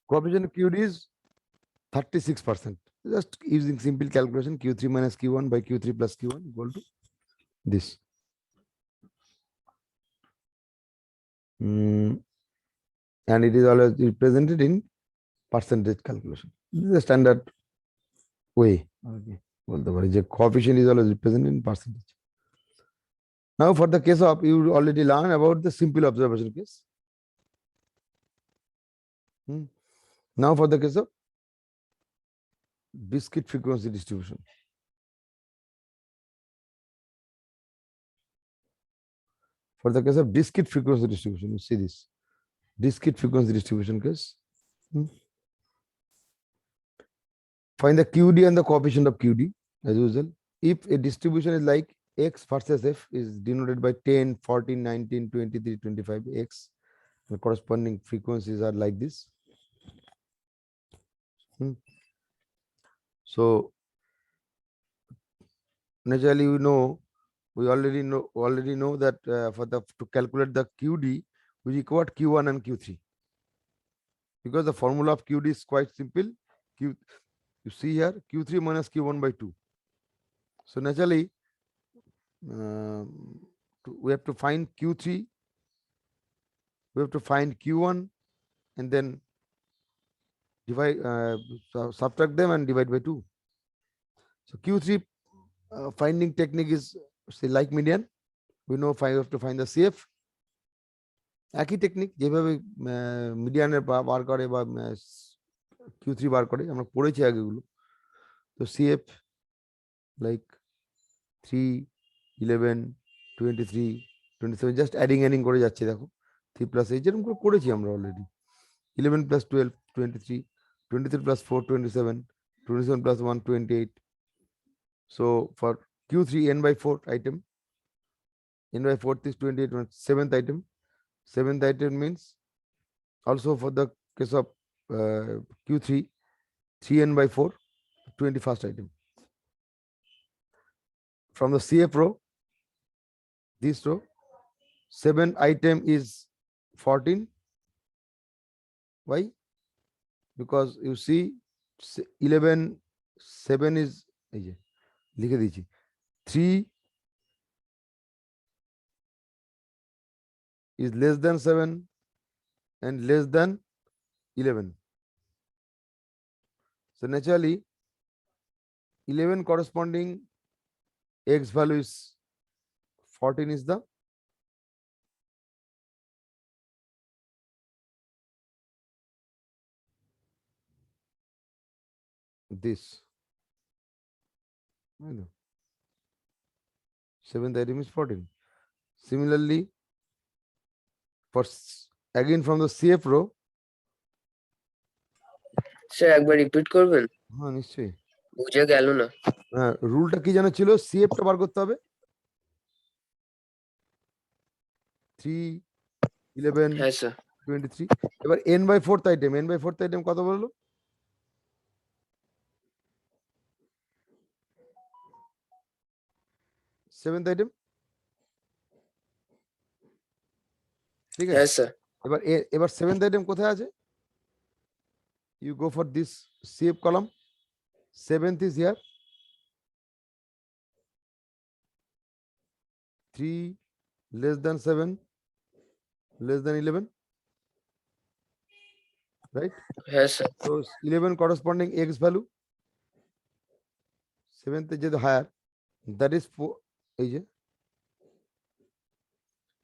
Coefficient of QD is 36%. Just using simple calculation, Q3 minus Q1 by Q3 plus Q1 equal to this. And it is always represented in percentage calculation. This is the standard way. Okay. Well, the coefficient is always represented in percentage. Now, for the case of, you already learned about the simple observation case. Now, for the case of discrete frequency distribution. For the case of discrete frequency distribution, you see this discrete frequency distribution case. Find the QD and the coefficient of QD as usual. If a distribution is like X versus F is denoted by 10, 14, 19, 23, 25, X, the corresponding frequencies are like this. So naturally, we already know that to calculate the QD, we require Q1 and Q3, because the formula of QD is quite simple. You see here, Q3 minus Q1 by 2. So naturally, we have to find Q3, we have to find Q1, and then divide, subtract them and divide by 2. So Q3 finding technique is, say, like median. We know we have to find the CF. একই technique যেভাবে মিডিয়ানের বার করে বা Q3 বার করে, আমরা পড়েছি আগে এগুলো। তো CF লাইক 3, 11, 23, 27, জাস্ট অ্যাডিং করে যাচ্ছে। দেখো 3 plus 8 যেরকম করে করেছি আমরা already. 11 plus 12, 23, 23 plus 4, 27, 27 plus 1, 28. So for Q3, n by 4 item, n by 4 is 28. 7th item. 7th item means also for the case of Q3, 3n by 4, 21st item. From the CF row, this row, 7th item is 14. Why? Because you see 11, 7 is, লিখে দিয়েছি, 3 is less than 7 and less than 11. So naturally, 11 corresponding X value is 14 is the this. 7th item is 14. Similarly, for again from the CF row, sir একবার repeat করবেন? হ্যাঁ নিশ্চয়ই, বুঝে গেল না। রুলটা কি জানা ছিল? CF টা বার করতে হবে 3, 11, হ্যাঁ স্যার। 23। এবার n by 4th item কত বললো? 7th item, ঠিক আছে? হ্যাঁ স্যার। এবার 7th item কোথায় আছে? You go for this CF column. 7th is here. 3 less than 7, less than 11, right? হ্যাঁ sir. So 11 corresponding X value, 7th is higher, that is 4.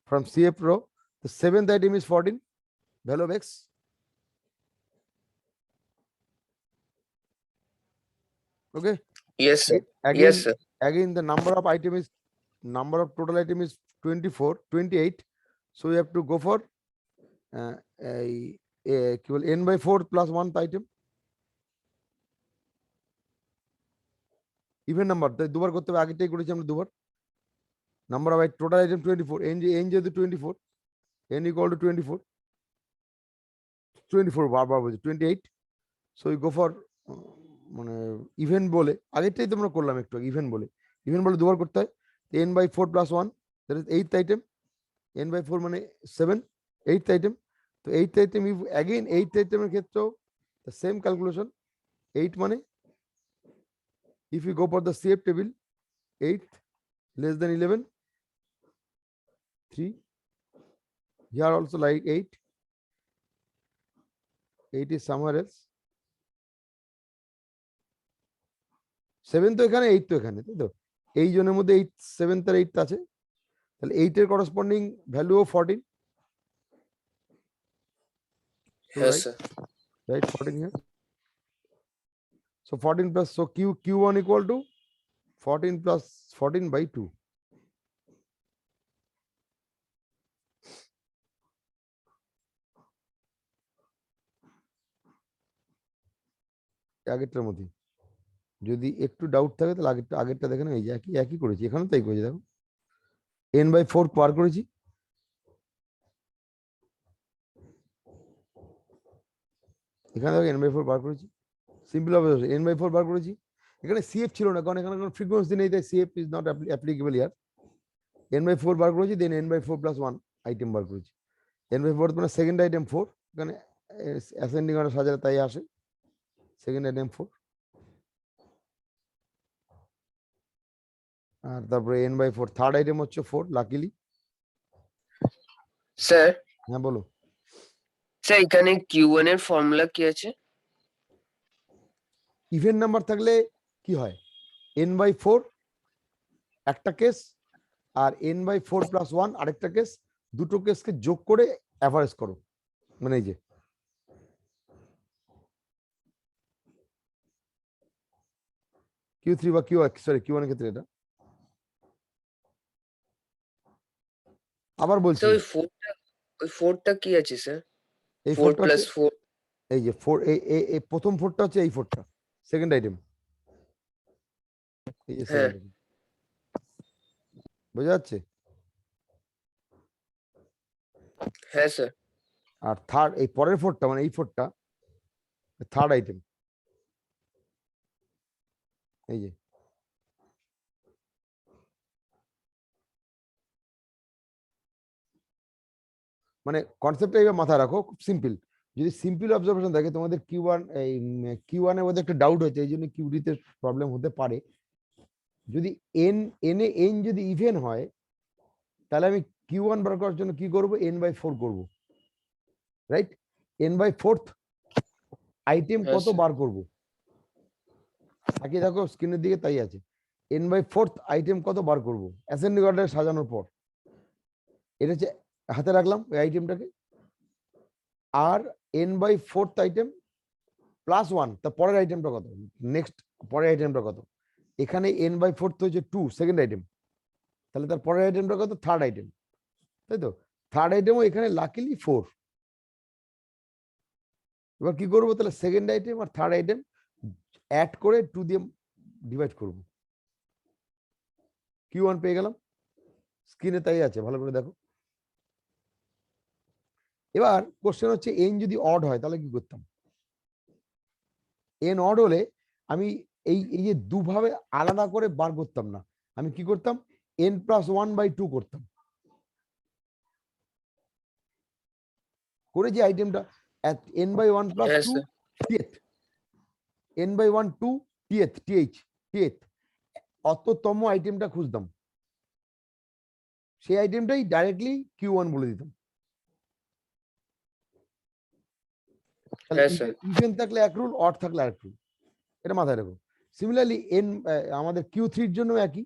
From CF row, the 7th item is 14, value of X. Okay. Yes sir. Again, Yes sir. Again, the number of total item is 24, 28. So we have to go for equal n by 4 plus 1th item. Even number, দুবার করতে হবে, আগেটাই করেছি আমরা দুবার। Number of total item 24, n যেহেতু 24, n equal to 24, 24 বারবার বলছি 28. So we go for মানে ইভেন বলে, আগেরটাই তো আমরা করলাম একটু ইভেন বলে দুবার করতে হয়। n by 4 plus 1, that is 8th item. n by 4 মানে 7, 8th item. তো 8th item, again 8th item এর ক্ষেত্রেও the same calculation. 8 money. If you go for the CF table, 8 less than 11, 3. Here also like 8. 8 is somewhere else. 7 তো এখানে, 8 তো এখানে, তাই তো? এই জনের মধ্যে 8, 7 আর 8 আছে। তাহলে 8 এর corresponding value of 14. So Yes, sir. right 14 here. So 14 plus, so Q1 equal to 14 plus 14 by 2. আগেরটার মধ্যে যদি একটু ডাউট থাকে তাহলে আগেরটা দেখেন, এই যে একই করেছি, এখানে তাই করেছি। দেখো n/4 পার করেছি, এখানে দেখো n/4 বার করেছি। সিম্পল অবজারভেশন, n/4 বার করেছি। এখানে CF ছিল না, কারণ এখানে কোনো ফ্রিকোয়েন্সি নেই, তাই CF is not applicable here. n/4 বার করেছি, দেন n/4 প্লাস 1 আইটেম বার করেছি। n/4 মানে সেকেন্ড আইটেম 4, এখানে অ্যাসেন্ডিং অর্ডার সাজালে তাই আসে সেকেন্ড আইটেম 4। আর তারপরে n/4 থার্ড আইটেম হচ্ছে 4 লাকিলি। স্যার, হ্যাঁ বলো। স্যার এখানে Q1 এর ফর্মুলা কি আছে? ইভেন নাম্বার থাকলে কি হয়, n/4 একটা কেস আর n/4 প্লাস 1 আরেকটা কেস, দুটো কেসকে যোগ করে অ্যাভারেজ করো। মানে এই যে Q3 বা Q1 এর ক্ষেত্রে এটা। আবার বলছি, স্যার ওই 4টা কি আছে স্যার? এই 4 4টা প্লাস হচ্ছে, 4। এই যে 4, এই প্রথম 4টা হচ্ছে এই 4টা সেকেন্ড আইটেম, এই যে হ্যাঁ। সেকেন্ড আইটেম, বোঝা যাচ্ছে? হ্যাঁ স্যার। আর থার্ড, এই পরের 4টা মানে এই 4টা থার্ড আইটেম, এই যে মানে কনসেপ্টটা এইভাবে মাথায় রাখো, খুব সিম্পল। যদি সিম্পল অবজারভেশন থাকে, তোমাদের Q1 এই Q1 এর মধ্যে একটা ডাউট হয়েছে, এই জন্য QD তে প্রবলেম হতে পারে। যদি n যদি ইভেন হয়, তাহলে আমি Q1 বার করার জন্য কি করব, n/4 করব, রাইট? n/4 আইটেম হ্যাঁ কত স্যার। বার করব, তাকিয়ে দেখো স্ক্রিনের দিকে, তাই আছে। n/4 আইটেম কত বার করব অ্যাসেন্ডিং অর্ডারে সাজানোর পর। এটা হচ্ছে হাতে রাখলাম ওই আইটেমটাকে, আর n/4 আইটেম প্লাস 1, তার পরের আইটেমটা কত, নেক্সট পরের আইটেমটা কত। এখানে n/4 তো হচ্ছে 2 সেকেন্ড আইটেম, তাহলে তার পরের আইটেমটা কত, থার্ড আইটেম, তাই তো? থার্ড আইটেমও এখানে লাকিলি 4। এবার কি করবো, তাহলে সেকেন্ড আইটেম আর থার্ড আইটেম অ্যাড করে 2 দিয়ে ডিভাইড করব। Q1 পেয়ে গেলাম, স্ক্রিনে তাই আছে, ভালো করে দেখো। এবার কোশ্চেন হচ্ছে n যদি অড হয় তাহলে কি করতাম। n অড হলে আমি এই যে দুভাবে আলাদা করে বার করতাম না, আমি কি করতাম, n+1/2 করতাম, করে যে আইটেমটা n/1 প্লাস হ্যাঁ 2 স্যার। th, n/1 2 th অততম আইটেমটা খুঁজতাম, সেই আইটেমটাই ডাইরেক্টলি Q1 বলে দিতাম। তাহলে হ্যাঁ স্যার। ইভেন থাকলে এক রুল, অড থাকলে আরেক রুল, এটা মাথায় রাখো। সিমিলারলি আমাদের Q3 এর জন্য একই।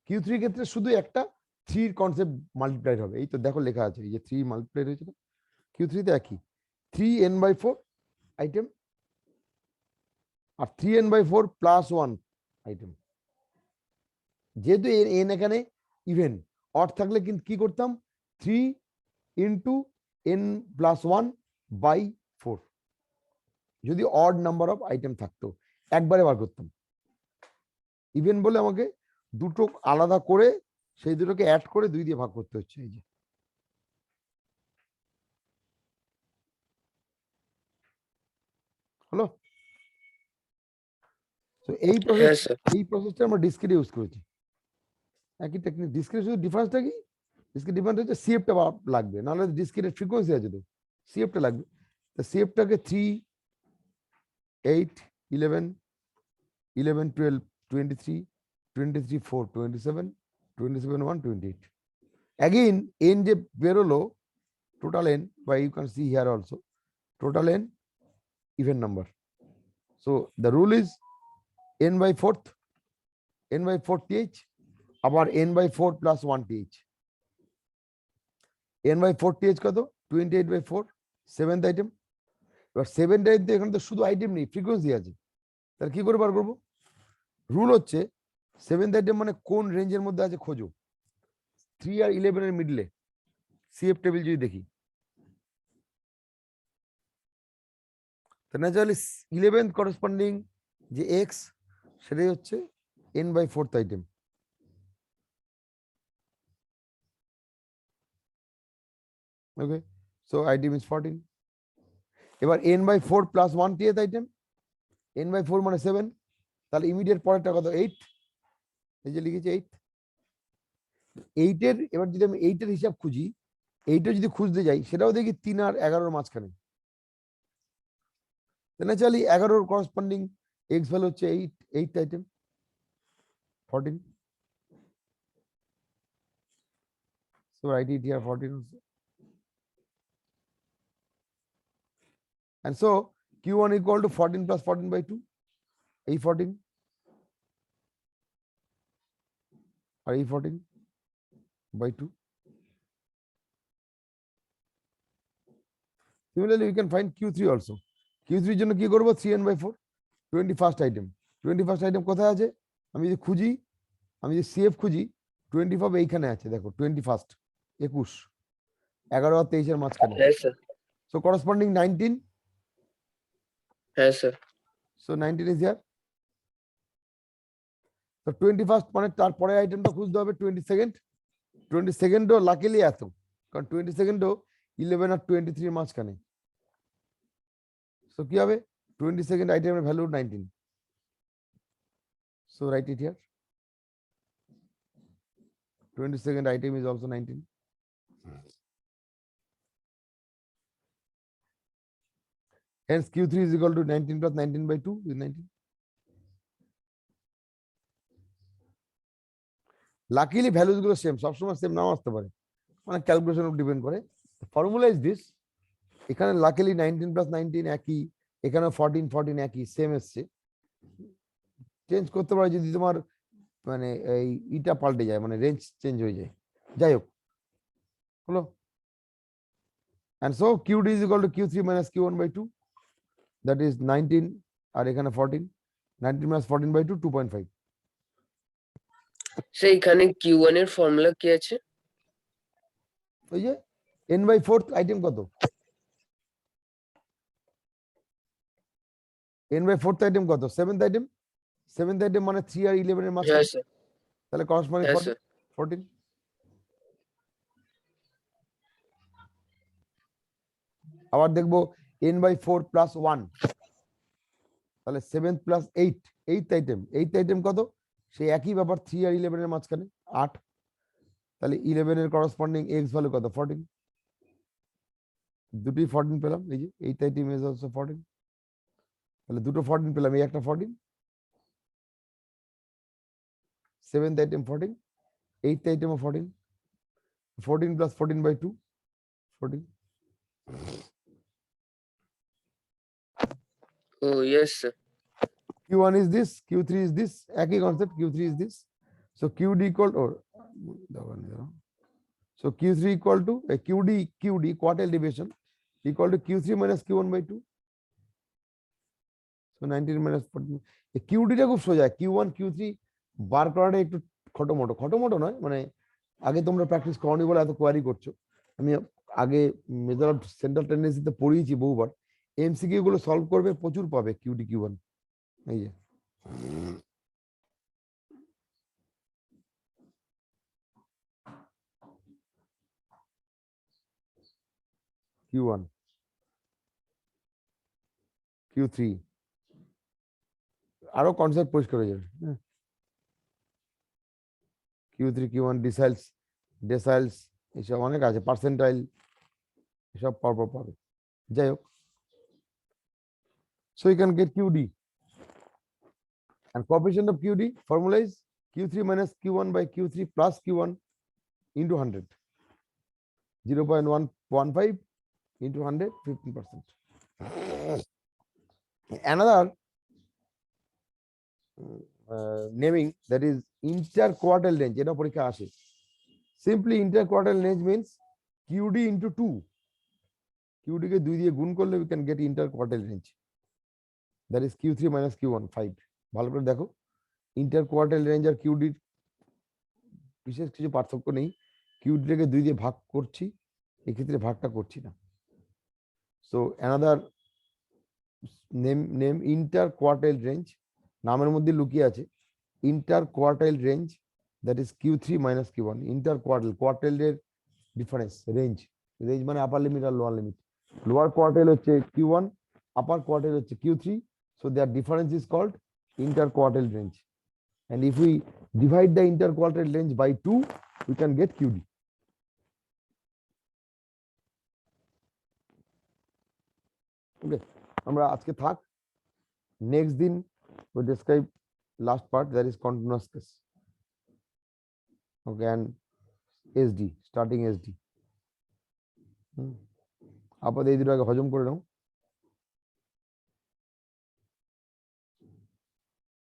Q3 এর ক্ষেত্রে শুধু একটা 3 কনসেপ্ট মাল্টিপ্লাইড হবে, এই তো দেখো লেখা আছে, এই যে 3 মাল্টিপ্লাইড হয়েছে না, Q3 তে একই 3n/4 আইটেম আর 3n/4 প্লাস 1 আইটেম। যেহেতু n এখানে ইভেন, অড থাকলে কিন্তু কি করতাম, 3 ইন্টু n+1/4, যদি অড নাম্বার অফ আইটেম থাকতো একবারে বার করতাম। ইভেন বলে আমাকে দুটো আলাদা করে সেই দুটোকে অ্যাড করে 2 দিয়ে ভাগ করতে হচ্ছে, এই যে। হলো? তো এই হ্যাঁ স্যার। প্রসেসটা আমরা ডিসক্রিট ইউজ করেছি, একই টেকনিক। ডিসক্রিট শুধু ডিফারেন্সটা কি, ডিসক্রিট ডিফারেন্স হচ্ছে সিএফটা লাগবে, নাহলে ডিসক্রিটের ফ্রিকোয়েন্সি আছে তো, সিএফটা লাগবে। তো সিএফটাকে 3 8, 11, 11, 12, 23, 23, 4, 27, 27, 1, 28. Again, n যে বেরোলো total n, by you can see here also total n even number. So the rule is n by 4th, n by 4th th, আবার n by 4 plus 1 th. n by 4 th কত? 28 by 4, 7th item. এবার 7th item এখানে তো শুধু item নেই, frequency আছে। তাহলে কি করে বার করবো? রুল হচ্ছে 7th item মানে কোন রেঞ্জের মধ্যে আছে খোঁজো। 3 আর 11 এর মিডলে সিএফ টেবিল যদি দেখি, ন্যাচারালি 11th করেসপন্ডিং যে এক্স সেটাই হচ্ছে n by 4th item. Okay, so item is 14। এবার n by 4 plus 1 th item, n by 4 মানে 7, তাহলে ইমিডিয়েট পরেরটা কত? 8, এই যে লিখেছি 8। 8 এর এবার যদি আমি 8 এর হিসাব খুঁজি, 8 যদি খুঁজতে যাই সেটাও দেখি 3 আর 11 এর মাঝখানে। ন্যাচারালি 11 এর করেসপন্ডিং এক্স ভ্যালু হচ্ছে 8, 8th item 14। So write it here 14 also. And so Q1 equal to 14 plus 14 by 2, A14 or A14 by 2. Similarly, we can find Q3 also. Q3 এর জন্য কি করব? 3n by 4, 21st item. 21st item কোথায় আছে? আমি যদি খুঁজি, আমি যদি CF খুঁজি, 25 এইখানে আছে, দেখো 21st, 21, 11 আর 23 এর মাঝখানে। হ্যাঁ স্যার, So corresponding 19. হ্যাঁ sir, So 19 is here. So 21st মানে তারপরে আইটেমটা খুঁজতে হবে 22nd। 22nd ও লাকিলি এত, কারণ 22nd ও 11 আর 23 এর মাঝখানে। সো কি হবে? 22nd আইটেমের value 19। So right it here, 22nd item is also 19. Hence Q3 is equal to 19 plus 19 by 2 is 19. Luckily values গুলো সেম, সবসময় সেম নাও আসতে পারে, মানে ক্যালকুলেশন উপর ডিপেন্ড করে। ফর্মুলা ইজ দিস, এখানে লাকিলি 19 প্লাস 19 একই, এখানে 14 14 একই, সেম এসছে। চেঞ্জ করতে পারে যদি তোমার মানে এই ইটা পাল্টে যায়, মানে রেঞ্জ চেঞ্জ হয়ে যায়। যাই হোক, হলো। And so Q2 is equal to Q3 minus Q1 by 2, that is 19 আর এখানে 14, 19 minus 14 by 2, 2.5. স্যার এখানে Q1 এর ফর্মুলা কি আছে? ওই যে n by 4th আইটেম কত? n by 4th আইটেম কত? 7th item. 7th আইটেম মানে 3 আর 11 এর হ্যাঁ মাঝখানে, স্যার, তাহলে করসপন্ডিং হ্যাঁ 14, স্যার, 14। আবার দেখবো n by 4 প্লাস 1, তাহলে 7th plus 8, 8th item. 8th item কত? সেই একই ব্যাপার, 3 আর 11 এর মাঝখানে 8, তাহলে 11 এর করসপন্ডিং এক্স ভ্যালু কত? 14। দুটোই 14 পেলাম, এই যে 8th আইটেম ইজ অলসো 14, তাহলে দুটো 14 পেলাম, এই একটা 14, 7th আইটেম 14, 8th আইটেমও 14, 14 প্লাস 14 by 2, 14। ও yes sir, Q1 is this, Q3 is this, একই concept, Q3 is this. So QD equal or so Q3 equal to QD quartile deviation equal to Q3 minus Q1 by 2. So 19 minus 14. QD টা খুব সোজা, Q1 Q3 বার করাটা একটু খটোমটো নয়, মানে আগে তোমরা প্র্যাকটিস করনি বলে এত কোয়ারি করছো। আমি আগে মেথড অফ সেন্ট্রাল টেন্ডেন্সিতে পড়িয়েছি বহুবার। এমসিকিউ গুলো সলভ করবে, প্রচুর পাবে QD Q1, এই যে। Q1, Q3 আরো কনসেপ্ট পরিষ্কার হয়ে যাবে। Q3 Q1 ডেসাইলস এসব অনেক আছে, পার্সেন্টাইল এসব পরপর পাবে। যাই হোক, So you can get QD. And coefficient of QD formula is Q3 minus Q1 by Q3 plus Q1 into 100. 0.115 into 100, 15%. Another naming, that is interquartile range. এটা পরীক্ষা আসে. Simply interquartile range means QD into 2. QD কে 2 দিয়ে গুণ করলে we can get interquartile range. That is Q3 minus Q1, 5. ভালো করে দেখো, interquartile range আর QD বিশেষ কিছু পার্থক্য নেই। QD কে 2 দিয়ে ভাগ করছি, এক্ষেত্রে ভাগটা করছি না। So another name interquartile range, নামের মধ্যে লুকিয়ে আছে interquartile range, that is Q3 minus Q1. Interquartile, quartile এর ডিফারেন্স, রেঞ্জ মানে আপার লিমিট আর লোয়ার লিমিট। লোয়ার কোয়ার্টাইল হচ্ছে Q1, আপার কোয়ার্টাইল হচ্ছে Q3, so their difference is called interquartile range. And if we divide the interquartile range by 2, we can get QD. Okay, আমরা আজকে থাক, next দিন we describe last part, that is continuous case. Okay, and SD, starting SD. আপাতত এই দুটো আগে হজম করে নাও।